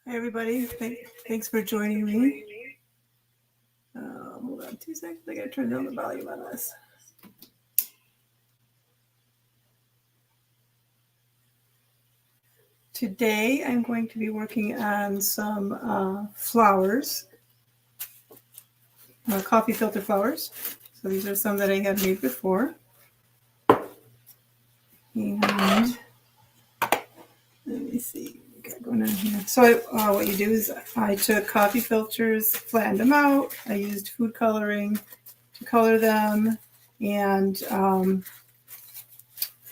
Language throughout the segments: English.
Hi, everybody. Thanks for joining me. Hold on 2 seconds. I gotta turn down the volume on this. Today, I'm going to be working on some flowers, coffee filter flowers. So these are some that I had made before. And let me see. Going on here. So what you do is I took coffee filters, flattened them out. I used food coloring to color them, and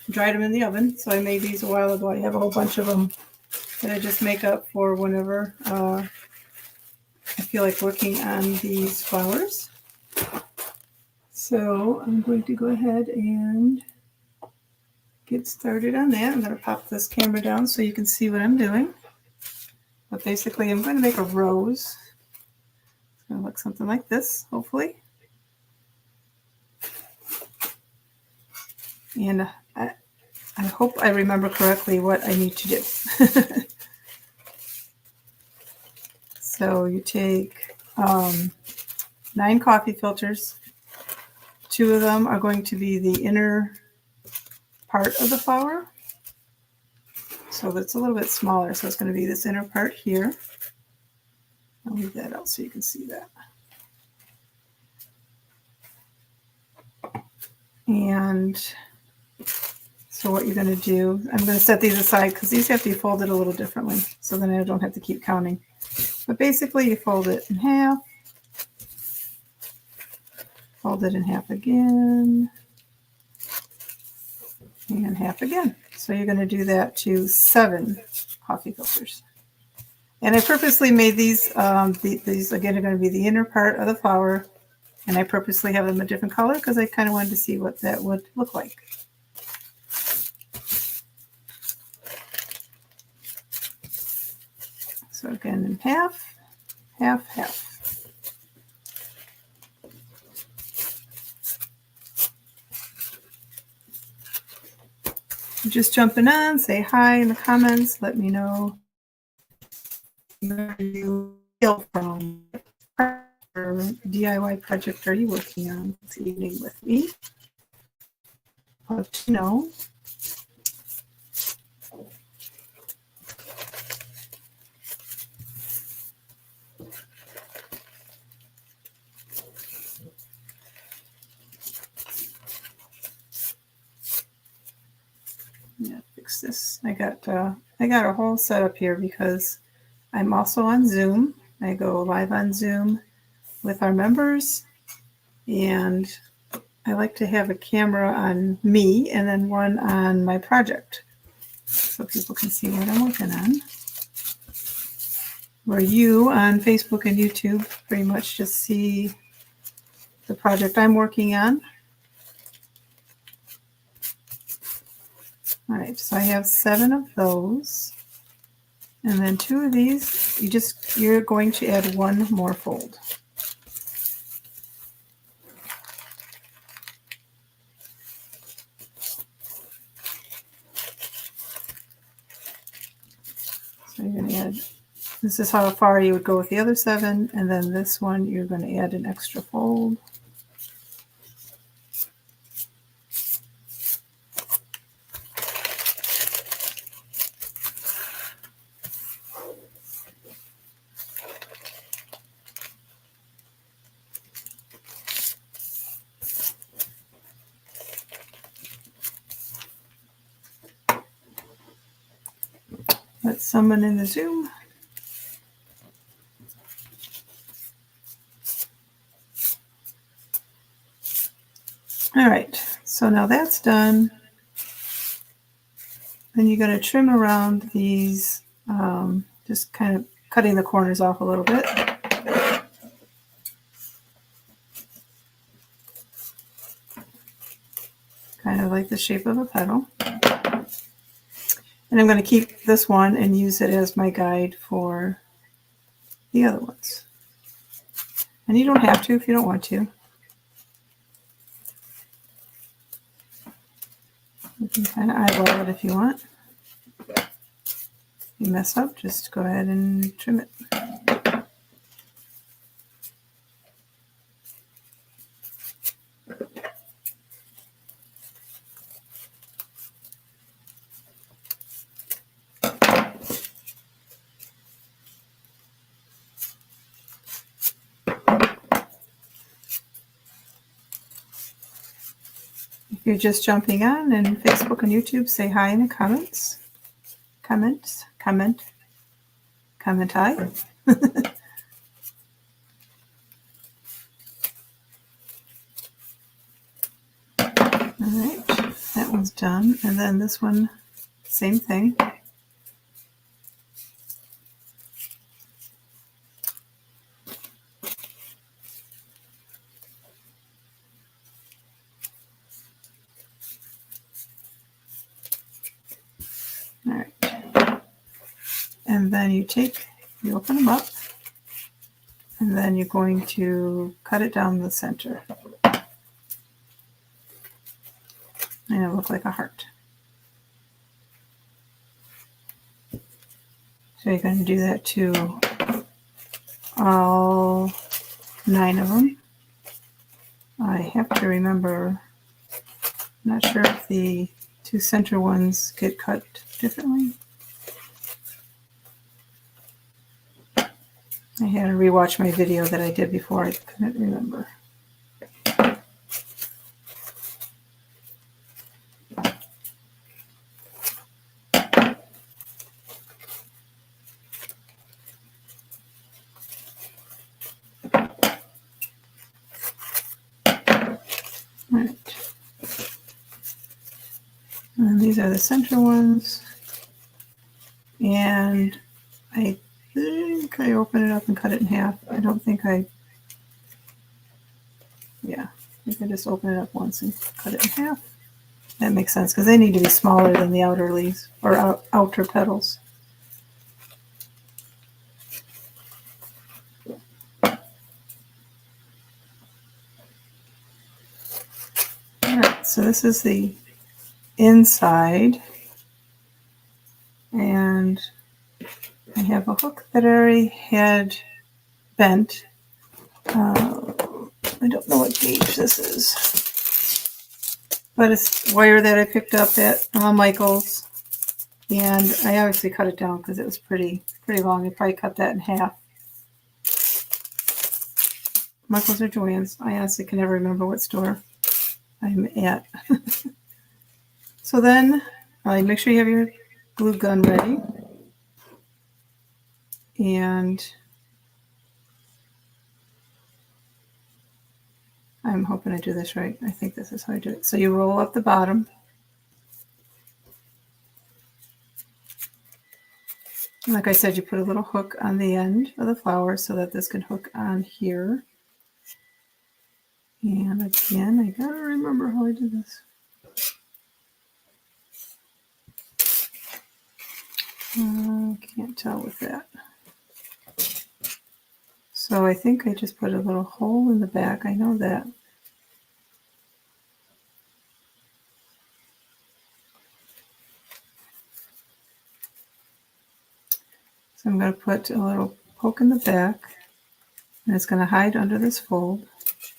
dried them in the oven. So I made these a while ago. I have a whole bunch of them that I just make up for whenever I feel like working on these flowers. So I'm going to go ahead and get started on that. I'm going to pop this camera down so you can see what I'm doing. But basically, I'm going to make a rose. It's going to look something like this, hopefully. And I hope I remember correctly what I need to do. So you take 9 coffee filters. 2 of them are going to be the inner part of the flower. So that's a little bit smaller. So it's going to be this inner part here. I'll leave that out so you can see that. And so what you're going to do, I'm going to set these aside because these have to be folded a little differently. So then I don't have to keep counting. But basically you fold it in half. Fold it in half again. And half again. So you're going to do that to 7 coffee filters. And I purposely made these, these again are going to be the inner part of the flower. And I purposely have them a different color because I kind of wanted to see what that would look like. So again, in half, half, half. Just jumping on, say hi in the comments. Let me know where you feel from. What DIY project are you working on this evening with me? I'd love to know. Yeah, fix this. I got a whole setup here because I'm also on Zoom. I go live on Zoom with our members, and I like to have a camera on me and then one on my project so people can see what I'm working on. Where you on Facebook and YouTube pretty much just see the project I'm working on. All right, so I have 7 of those. And then 2 of these, you're going to add 1 more fold. So you're going to add, this is how far you would go with the other 7, and then this one you're going to add an extra fold. Let someone in the Zoom. All right, so now that's done. Then you're going to trim around these, just kind of cutting the corners off a little bit. Kind of like the shape of a petal. And I'm going to keep this one and use it as my guide for the other ones. And you don't have to if you don't want to. You can kind of eyeball it if you want. you mess up, just go ahead and trim it. If you're just jumping on and Facebook and YouTube, say hi in the comments. Comment hi. Alright, that one's done. And then this one, same thing. Alright. And then you open them up, and then you're going to cut it down the center. And it'll look like a heart. So you're going to do that to all 9 of them. I have to remember, I'm not sure if the 2 center ones get cut differently. I had to rewatch my video that I did before. I couldn't remember. Right. And these are the center ones. And I think I open it up and cut it in half. I don't think I think I just open it up once and cut it in half. That makes sense because they need to be smaller than the outer leaves or outer petals. Alright, so this is the inside. And I have a hook that I already had bent. I don't know what gauge this is, but it's wire that I picked up at Michael's, and I obviously cut it down because it was pretty long. I probably cut that in half. Michael's or Joann's. I honestly can never remember what store I'm at. So then, make sure you have your glue gun ready, and I'm hoping I do this right. I think this is how I do it. So you roll up the bottom. Like I said, you put a little hook on the end of the flower so that this can hook on here. And again, I gotta remember how I do this. Can't tell with that. So I think I just put a little hole in the back. I know that. So I'm going to put a little poke in the back, and it's going to hide under this fold.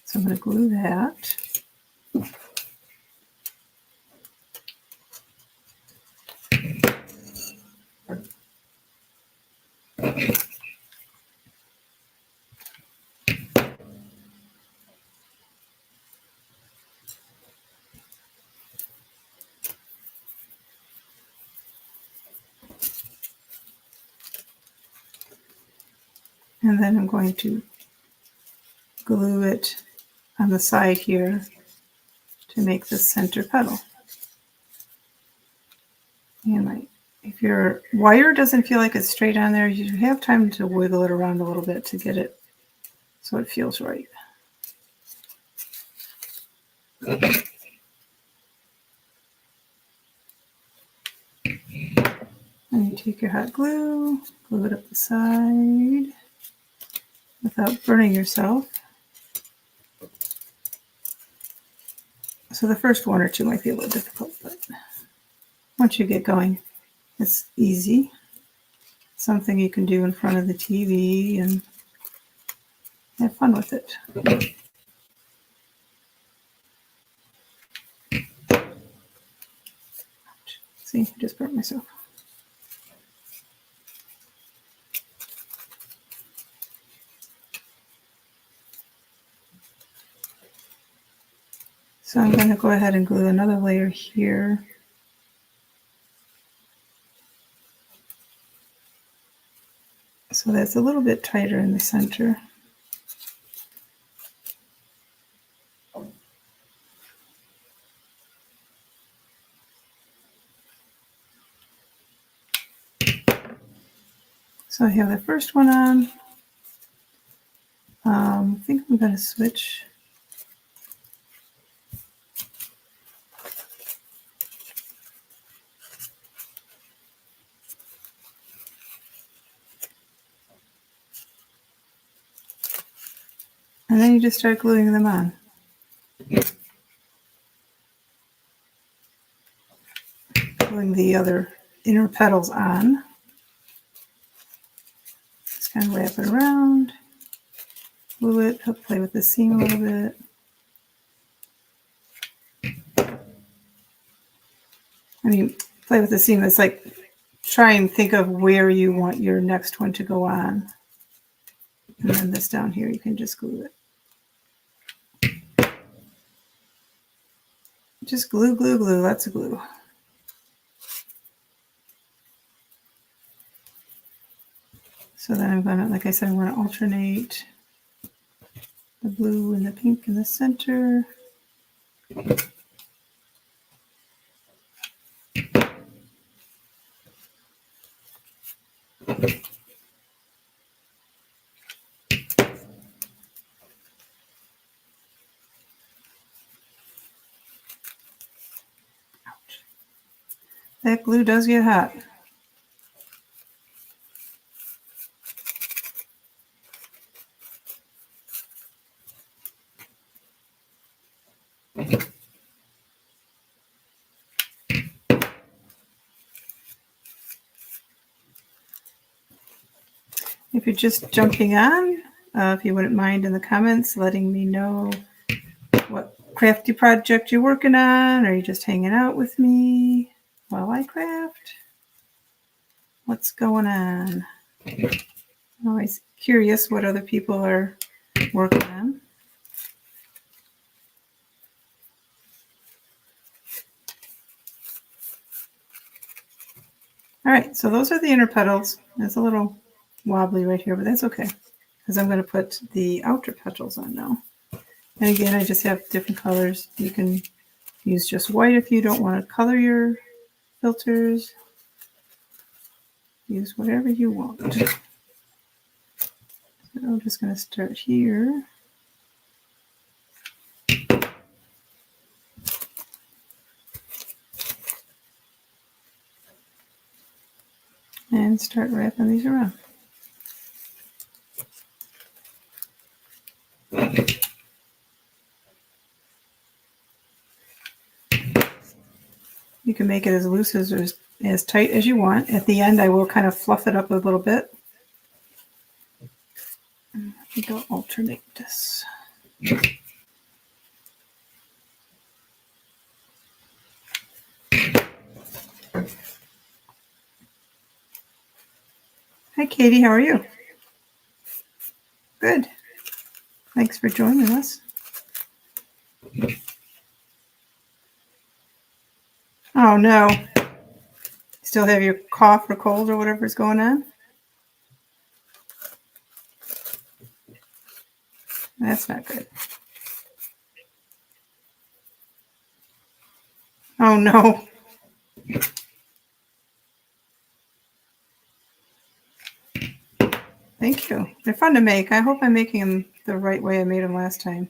So I'm going to glue that. And then I'm going to glue it on the side here to make the center petal. And if your wire doesn't feel like it's straight on there, you have time to wiggle it around a little bit to get it so it feels right. And you take your hot glue, glue it up the side without burning yourself. So the first one or two might be a little difficult, but once you get going, it's easy. something you can do in front of the TV and have fun with it. See, I just burnt myself. So I'm going to go ahead and glue another layer here. So that's a little bit tighter in the center. So I have the first one on. I think I'm going to switch. And then you just start gluing them on. Gluing the other inner petals on. Just kind of wrap it around. Glue it, play with the seam a little bit. I mean, play with the seam. It's like try and think of where you want your next one to go on. And then this down here, you can just glue it. Just glue, glue, glue, lots of glue. So then I'm going to, like I said, I'm going to alternate the blue and the pink in the center. Ouch. That glue does get hot. If you're just jumping on, if you wouldn't mind in the comments letting me know what crafty project you're working on, or you're just hanging out with me while I craft. What's going on? I'm always curious what other people are working on. All right, so those are the inner petals. It's a little wobbly right here, but that's okay, because I'm going to put the outer petals on now. And again, I just have different colors. You can use just white if you don't want to color your filters. Use whatever you want. So I'm just going to start here. And start wrapping these around. You can make it as loose as tight as you want. At the end, I will kind of fluff it up a little bit. I think I'll alternate this. Hi, Katie. How are you? Good. Thanks for joining us. Oh, no. Still have your cough or cold or whatever's going on? That's not good. Oh, no. Thank you. They're fun to make. I hope I'm making them the right way I made them last time.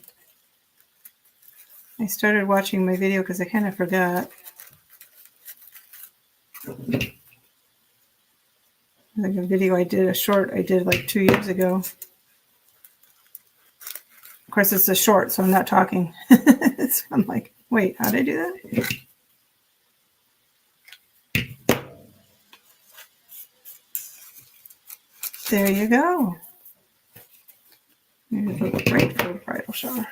I started watching my video because I kind of forgot. Like a video I did, a short I did like 2 years ago. Of course, it's a short, so I'm not talking. So I'm like, wait, how did I do that? There you go. It look great for a bridal shower.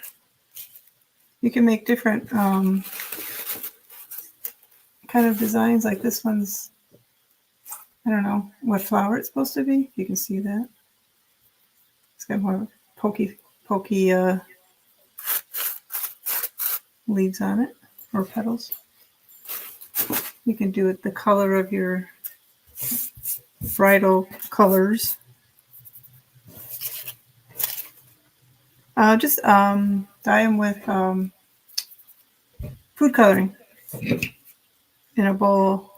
You can make different kind of designs. Like this one's, I don't know what flower it's supposed to be. You can see that. It's got more pokey leaves on it, or petals. You can do it the color of your bridal colors. Just dye them with food coloring in a bowl,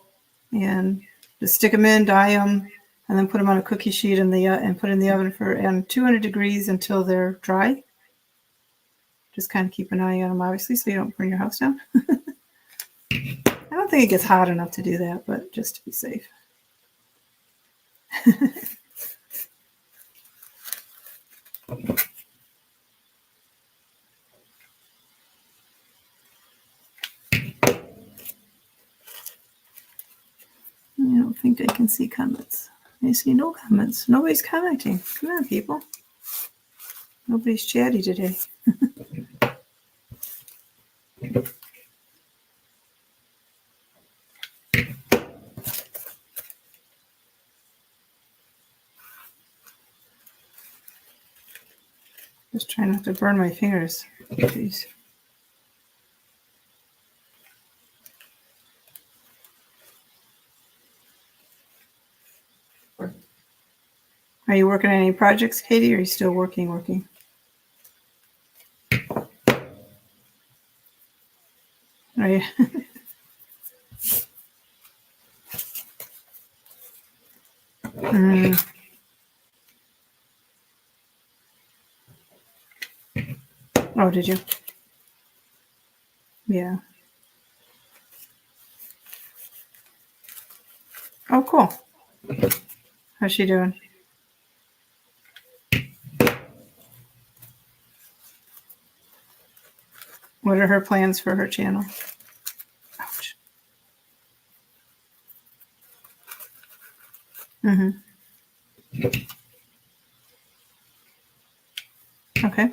and just stick them in, dye them, and then put them on a cookie sheet in the and put in the oven for 200 degrees until they're dry. Just kind of keep an eye on them, obviously, so you don't burn your house down. I don't think it gets hot enough to do that, but just to be safe. I don't think I can see comments. I see no comments. Nobody's commenting. Come on, people. Nobody's chatty today. Just trying not to burn my fingers. Jeez. Are you working on any projects, Katie, or are you still working? Are you? Oh, did you? Yeah. Oh, cool. How's she doing? What are her plans for her channel? Ouch. Okay.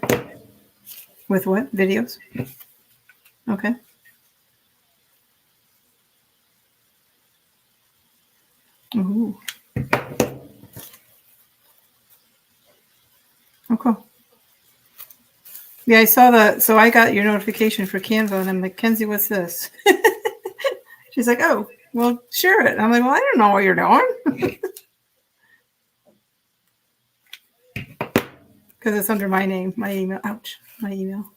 With what? Videos? Okay. Ooh. Oh, cool. Yeah, I saw that. So I got your notification for Canva, and I'm like, Kenzie, what's this? She's like, oh, well, share it. And I'm like, well, I don't know what you're doing. Because it's under my name, my email. Ouch, my email.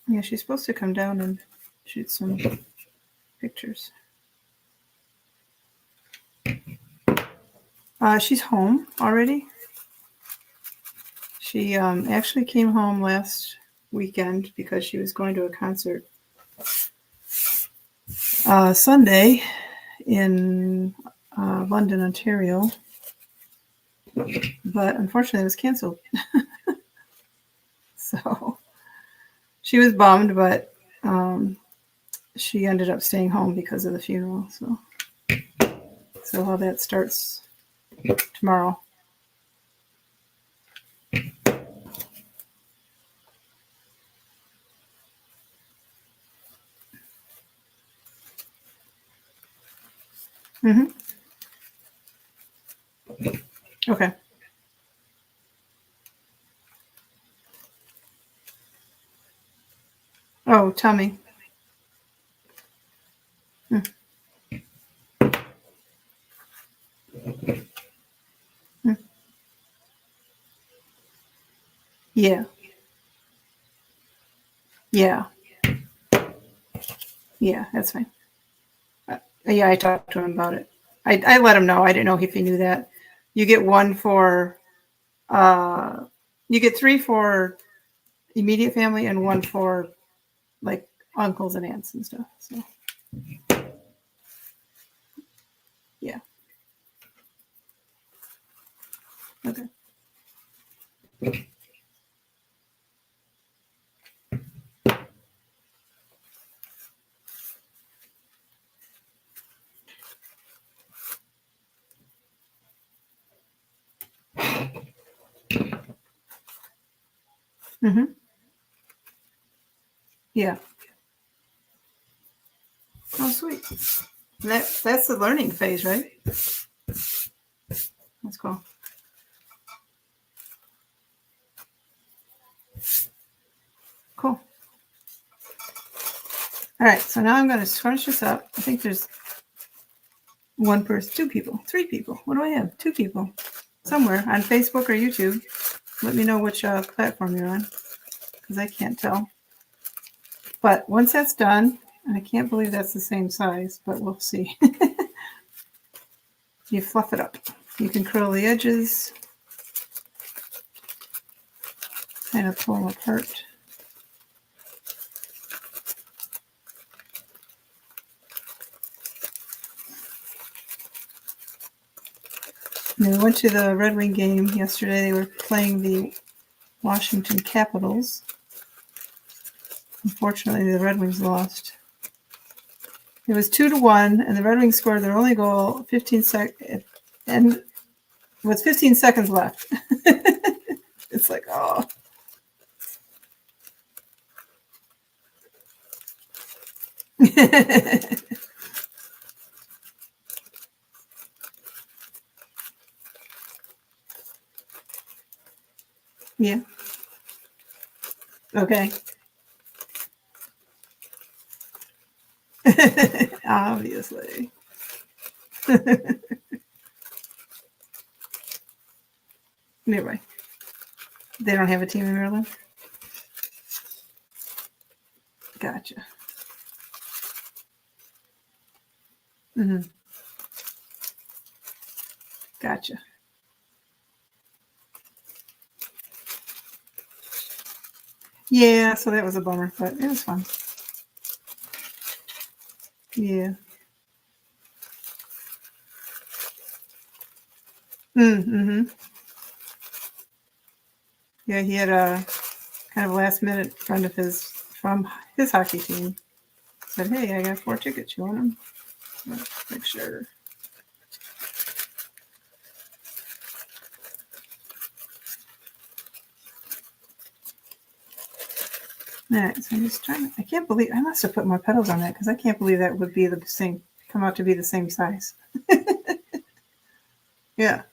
Yeah, she's supposed to come down and shoot some pictures. She's home already. She actually came home last weekend because she was going to a concert Sunday in London, Ontario. But unfortunately, it was canceled. So she was bummed, but she ended up staying home because of the funeral. So all that starts tomorrow. Okay. Oh, tell me. Yeah. Yeah. Yeah, that's fine. Yeah, I talked to him about it. I let him know. I didn't know if he knew that. You get one for, you get 3 for immediate family and one for like uncles and aunts and stuff. So yeah. Okay. Mm-hmm. Yeah. Oh, sweet. And that's the learning phase, right? That's cool. Cool. All right. So now I'm going to scrunch this up. I think there's one person, two people, three people. What do I have? Two people somewhere on Facebook or YouTube. Let me know which platform you're on because I can't tell. But once that's done, and I can't believe that's the same size, but we'll see. You fluff it up. You can curl the edges, kind of pull them apart. And we went to the Red Wing game yesterday. They were playing the Washington Capitals. Unfortunately, the Red Wings lost. It was 2-1, and the Red Wings scored their only goal 15 seconds, and with 15 seconds left. It's like, oh. Yeah. Okay. Obviously. Anyway, they don't have a team in Maryland? Gotcha. Mm-hmm. Gotcha. Yeah, so that was a bummer, but it was fun. Yeah. Mm-hmm. Yeah, he had a kind of last minute friend of his from his hockey team said, "Hey, I got 4 tickets. You want them?" Like, sure. All right, so I'm just trying. I can't believe I must have put more petals on that because I can't believe that would be the same. Come out to be the same size. Yeah.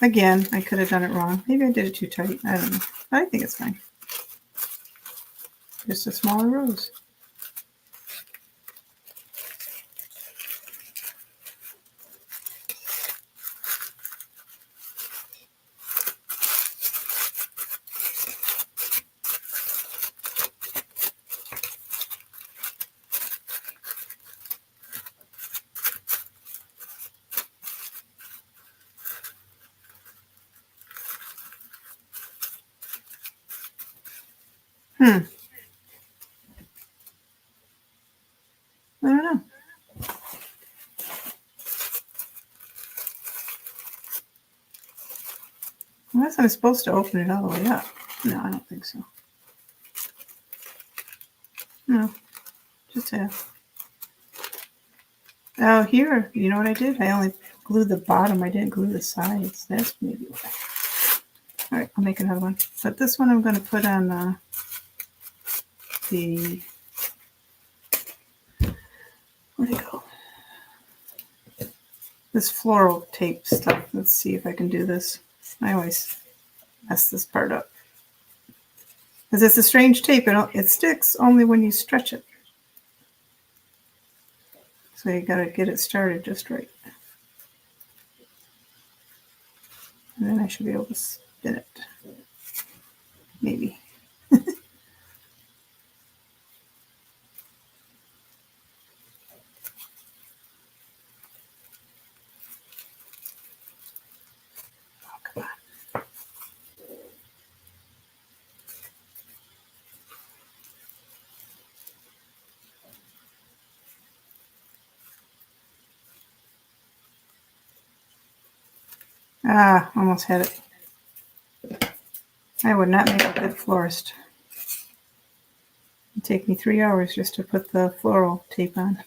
Again, I could have done it wrong. Maybe I did it too tight. I don't know. I think it's fine. Just a smaller rose. I don't know. Unless I'm supposed to open it all the way up. No, I don't think so. No, just half. Oh, here, you know what I did? I only glued the bottom. I didn't glue the sides. That's maybe why. All right, I'll make another one. But this one I'm going to put on the, where'd it go? This floral tape stuff. Let's see if I can do this. I always mess this part up. Because it's a strange tape. It sticks only when you stretch it. So you got to get it started just right. And then I should be able to spin it. Maybe. Ah, almost had it. I would not make a good florist. It'd take me 3 hours just to put the floral tape on.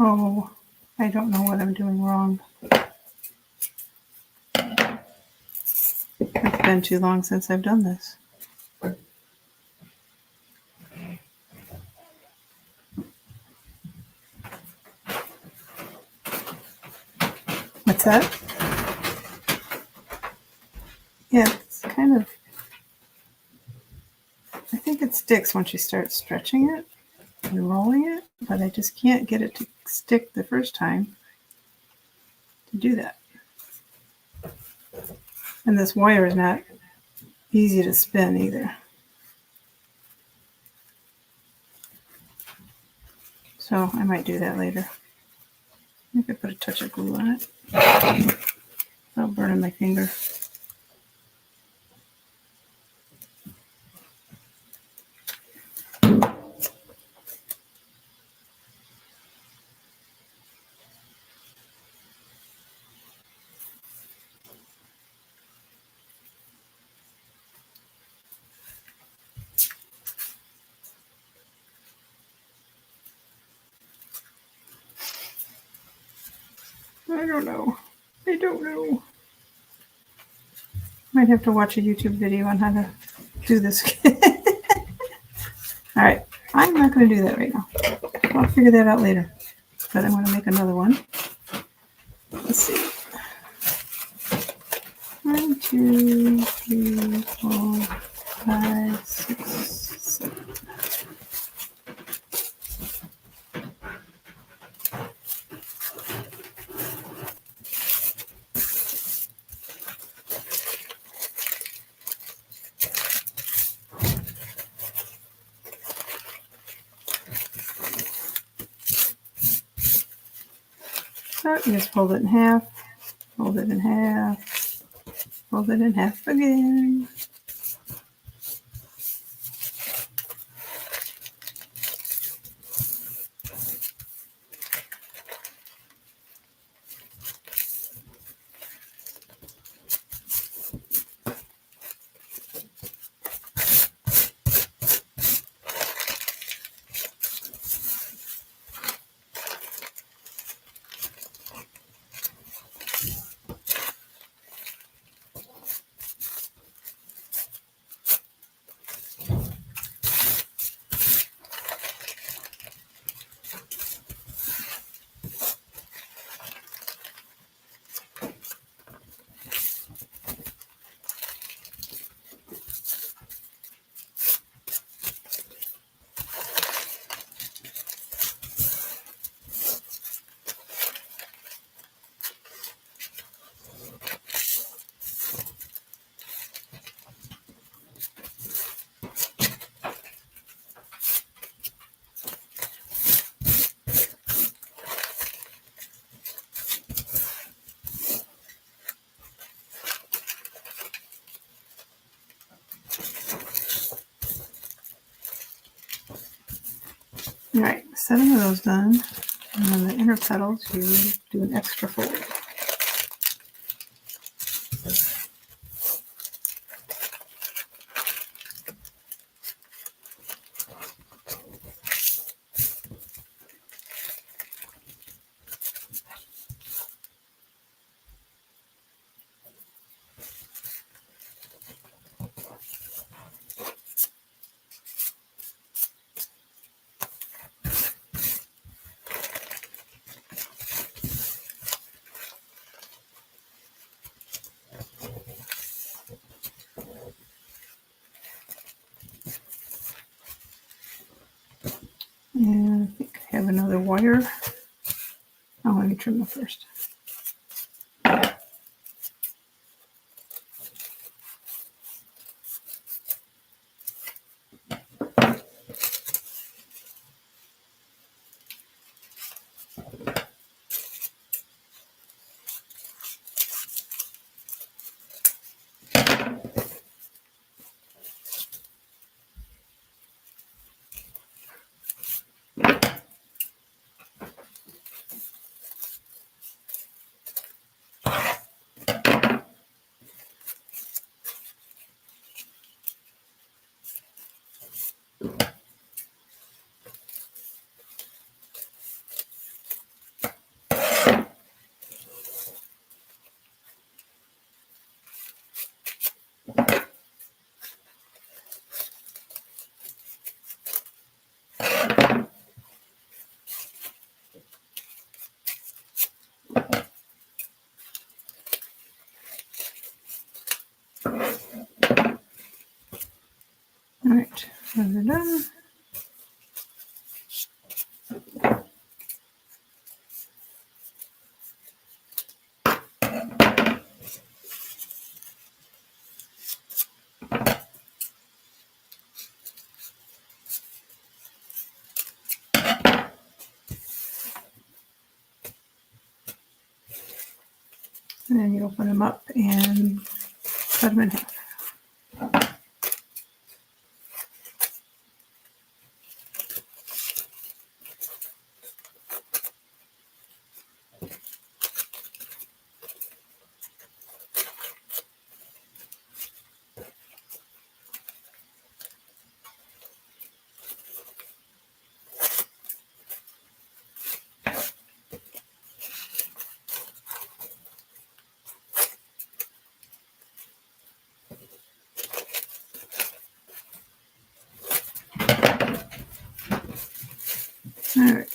Oh, I don't know what I'm doing wrong. It's been too long since I've done this. What's that? Yeah, it's kind of, I think it sticks once you start stretching it and rolling it, but I just can't get it to stick the first time to do that. And this wire is not easy to spin either. So I might do that later. I could put a touch of glue on it without burning my finger. I don't know. I don't know. Might have to watch a YouTube video on how to do this. All right, I'm not going to do that right now. I'll figure that out later. But I want to make another one. Let's see. 1, 2, 3, 4, 5, 6, 7. So you just fold it in half, fold it in half, fold it in half again. All right, 7 of those done. And then the inner petals, you do an extra fold. And I think I have another wire. Oh, let me trim them first. All right, those are done. And then you open them up and cut them in half. All right.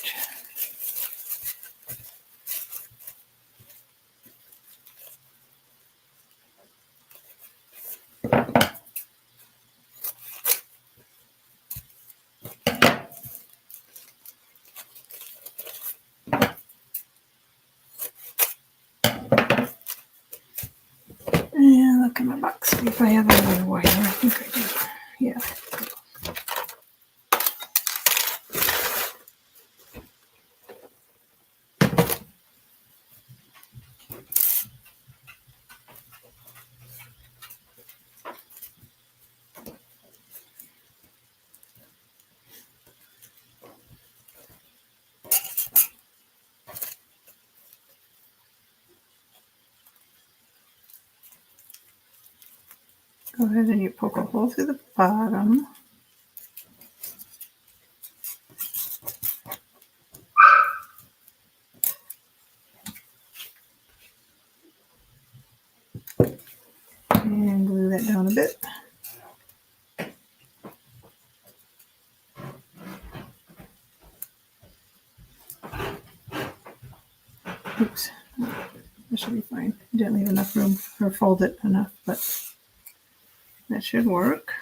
And look in my box, see if I have another wire. I think I do. Yeah. Go ahead and you poke a hole through the bottom. And glue that down a bit. Oops, that should be fine. Didn't leave enough room or fold it enough, but that should work.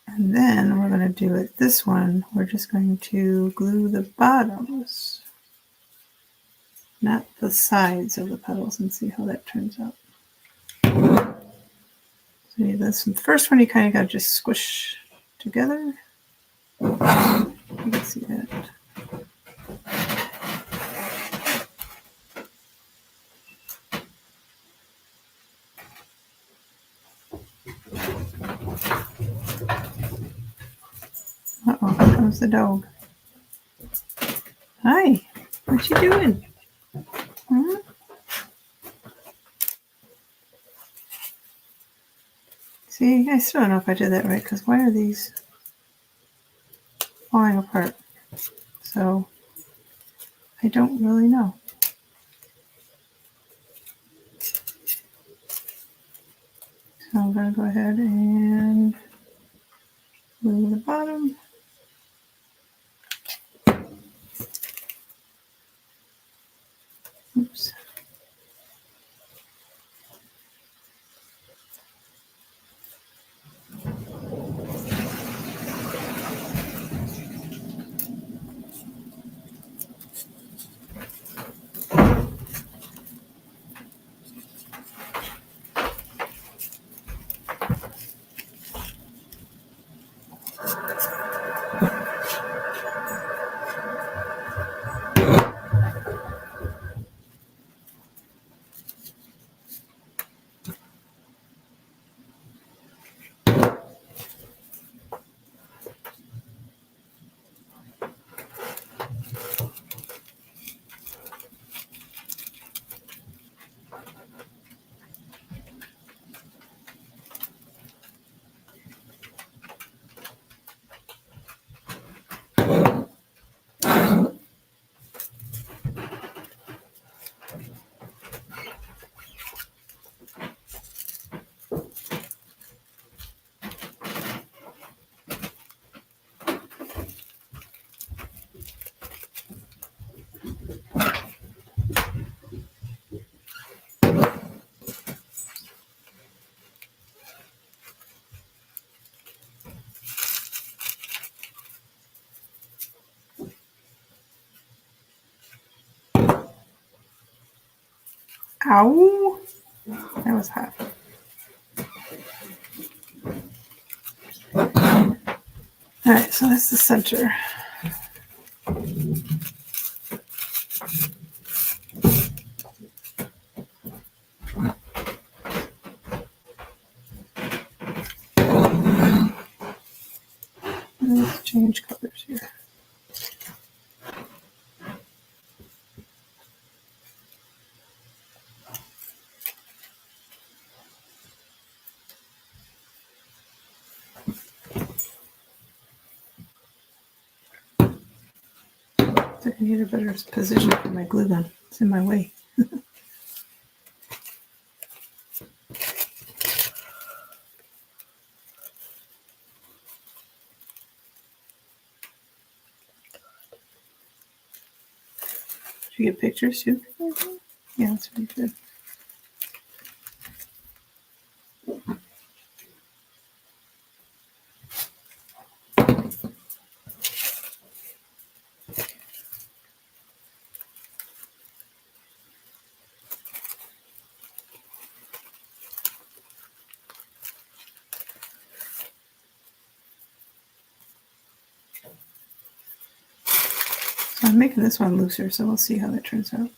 And then we're going to do it this one. We're just going to glue the bottoms, not the sides of the petals, and see how that turns out. So this one, the first one you kind of got to just squish together. You can see that. Uh-oh, here comes the dog. Hi, what you doing? Hmm? See, I still don't know if I did that right, because why are these falling apart? So, I don't really know. So I'm going to go ahead and glue the bottom. Oops. Ow! That was hot. All right, so that's the center. Let's change colors here. I need a better position for my glue gun. It's in my way. Did you get pictures too? Yeah, that's really good. So I'm making this one looser, so we'll see how that turns out.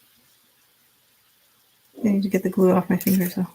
I need to get the glue off my fingers though.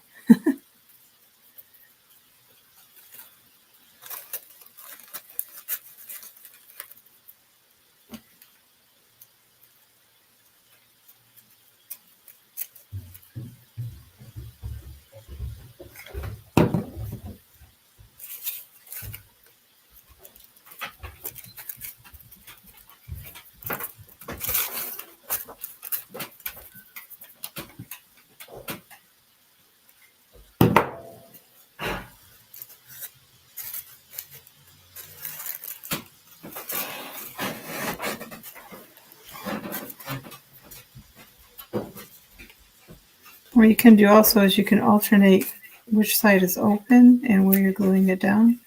What you can do also is you can alternate which side is open and where you're gluing it down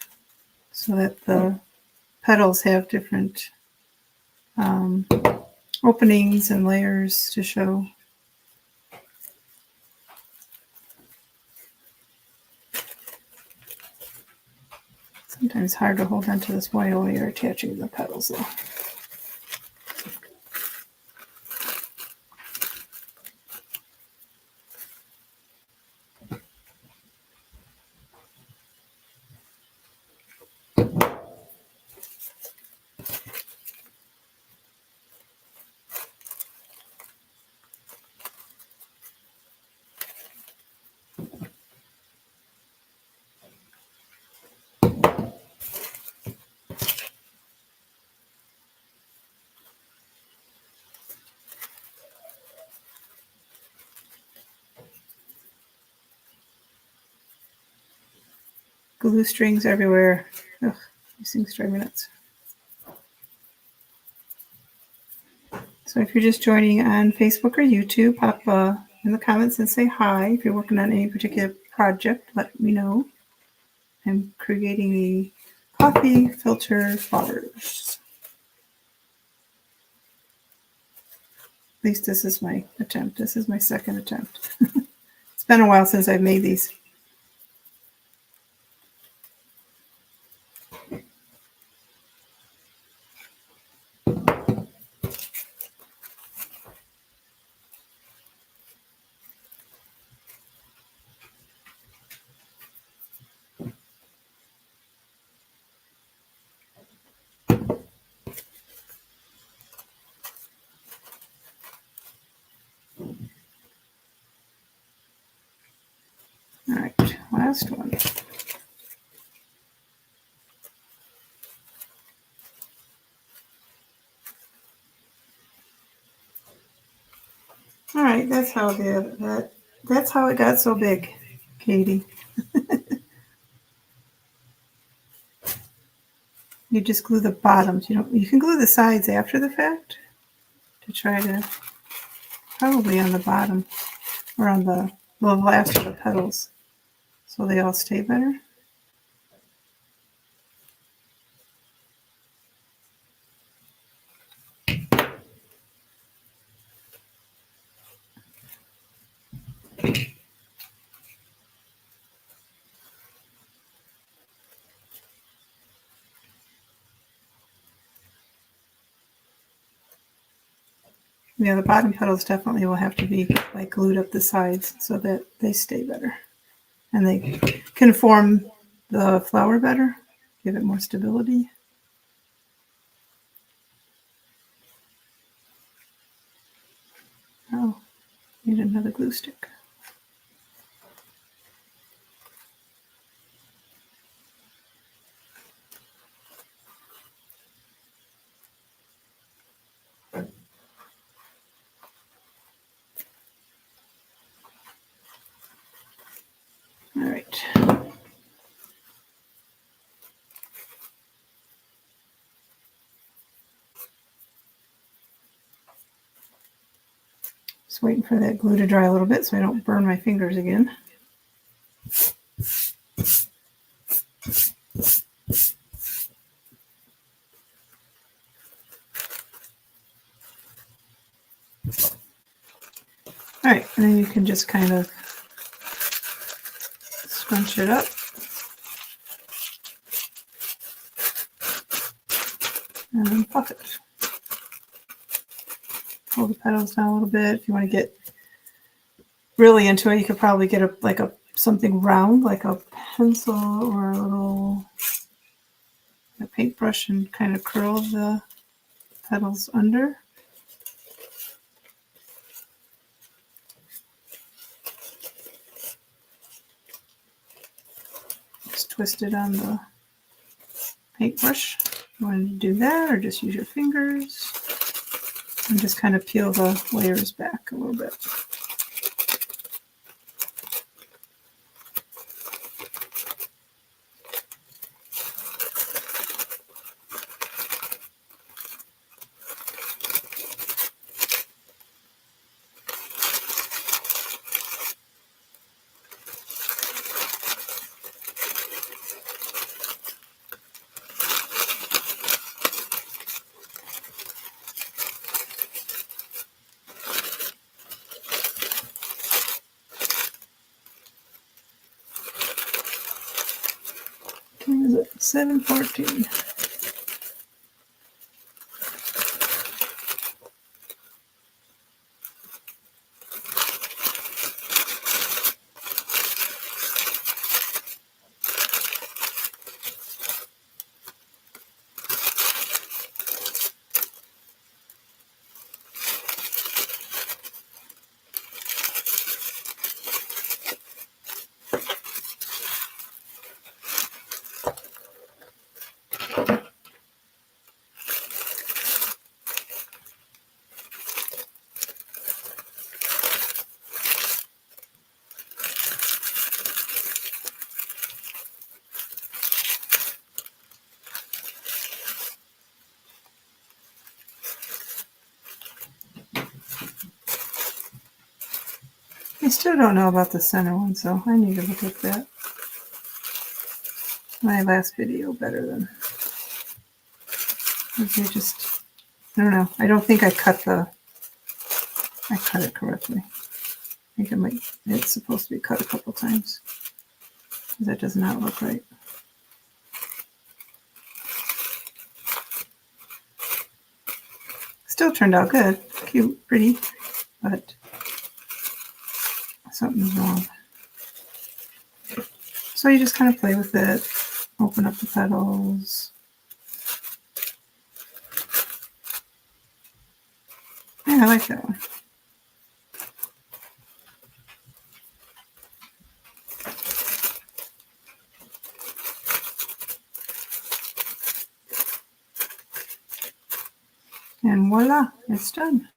so that the petals have different openings and layers to show. Sometimes hard to hold onto this while you're attaching the petals though. Glue strings everywhere. Ugh, these things drive me nuts. So if you're just joining on Facebook or YouTube, pop in the comments and say hi. If you're working on any particular project, let me know. I'm creating the coffee filter flowers. At least this is my attempt. This is my second attempt. It's been a while since I've made these. All right, last one. All right, that's how that's how it got so big, Katie. You just glue the bottoms. You can glue the sides after the fact to try to probably on the bottom or on the last of the petals so they all stay better. Yeah, the bottom petals definitely will have to be like glued up the sides so that they stay better. And they can form the flower better, give it more stability. Oh, need another glue stick. All right. Just waiting for that glue to dry a little bit so I don't burn my fingers again. All right, and then you can just kind of scrunch it up. And then puff it. Pull the petals down a little bit. If you want to get really into it, you could probably get something round, like a pencil or a paintbrush, and kind of curl the petals under. Just twist it on the paintbrush. You want to do that, or just use your fingers and just kind of peel the layers back a little bit. What is it? 7:14. I still don't know about the center one, so I need to look at that. My last video better than. Okay, I don't know. I don't think I cut it correctly. I think it's supposed to be cut a couple times. That does not look right. Still turned out good. Cute, pretty, but something's wrong. So you just kind of play with it, open up the petals. Yeah, I like that one. And voila, it's done.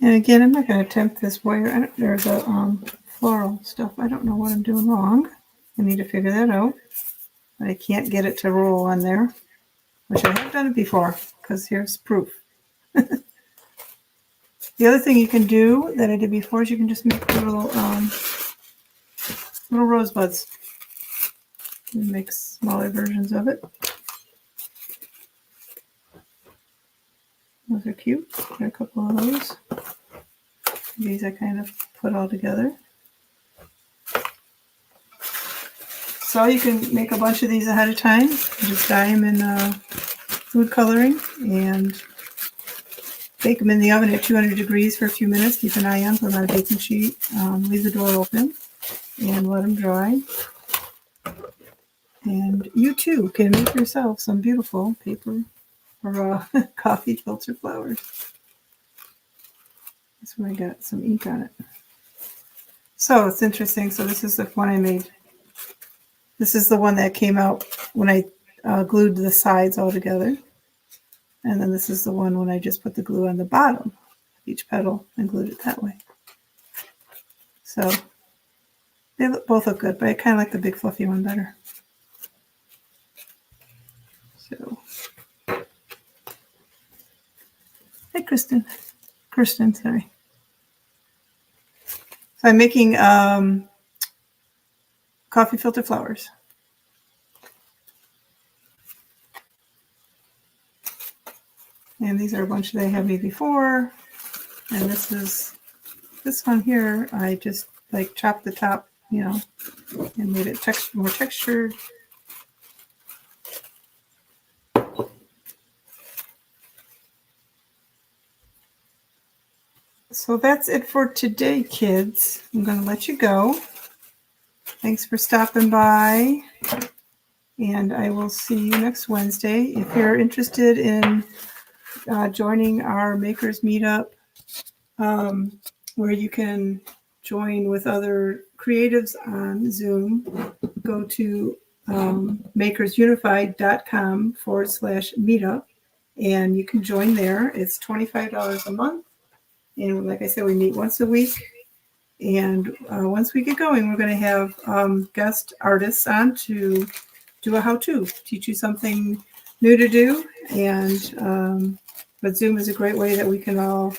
And again, I'm not going to attempt this wire. There's a floral stuff. I don't know what I'm doing wrong. I need to figure that out. But I can't get it to roll on there, which I have done it before, because here's proof. The other thing you can do that I did before is you can just make little rosebuds. You make smaller versions of it. Those are cute. There are a couple of those. These I kind of put all together. So you can make a bunch of these ahead of time. Just dye them in food coloring and bake them in the oven at 200 degrees for a few minutes. Keep an eye on, put them on a baking sheet. Leave the door open and let them dry. And you too can make yourself some beautiful paper or coffee filter flowers. This one I got some ink on it. So it's interesting. So this is the one I made. This is the one that came out when I glued the sides all together. And then this is the one when I just put the glue on the bottom of each petal and glued it that way. So they both look good, but I kind of like the big fluffy one better. So, hi Kristen, sorry. So I'm making coffee filter flowers. And these are a bunch that I had made before. And this one here, I just like chopped the top, and made it more textured. So that's it for today, kids. I'm going to let you go. Thanks for stopping by. And I will see you next Wednesday. If you're interested in joining our Makers Meetup, where you can join with other creatives on Zoom, go to makersunified.com/meetup, and you can join there. It's $25 a month. And like I said, we meet once a week. And once we get going, we're going to have guest artists on to do a how-to, teach you something new to do. And but Zoom is a great way that we can all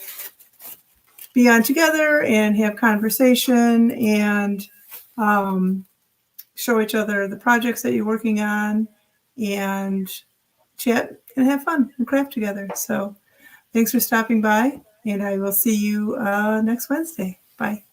be on together and have conversation and show each other the projects that you're working on and chat and have fun and craft together. So thanks for stopping by, and I will see you next Wednesday. Bye.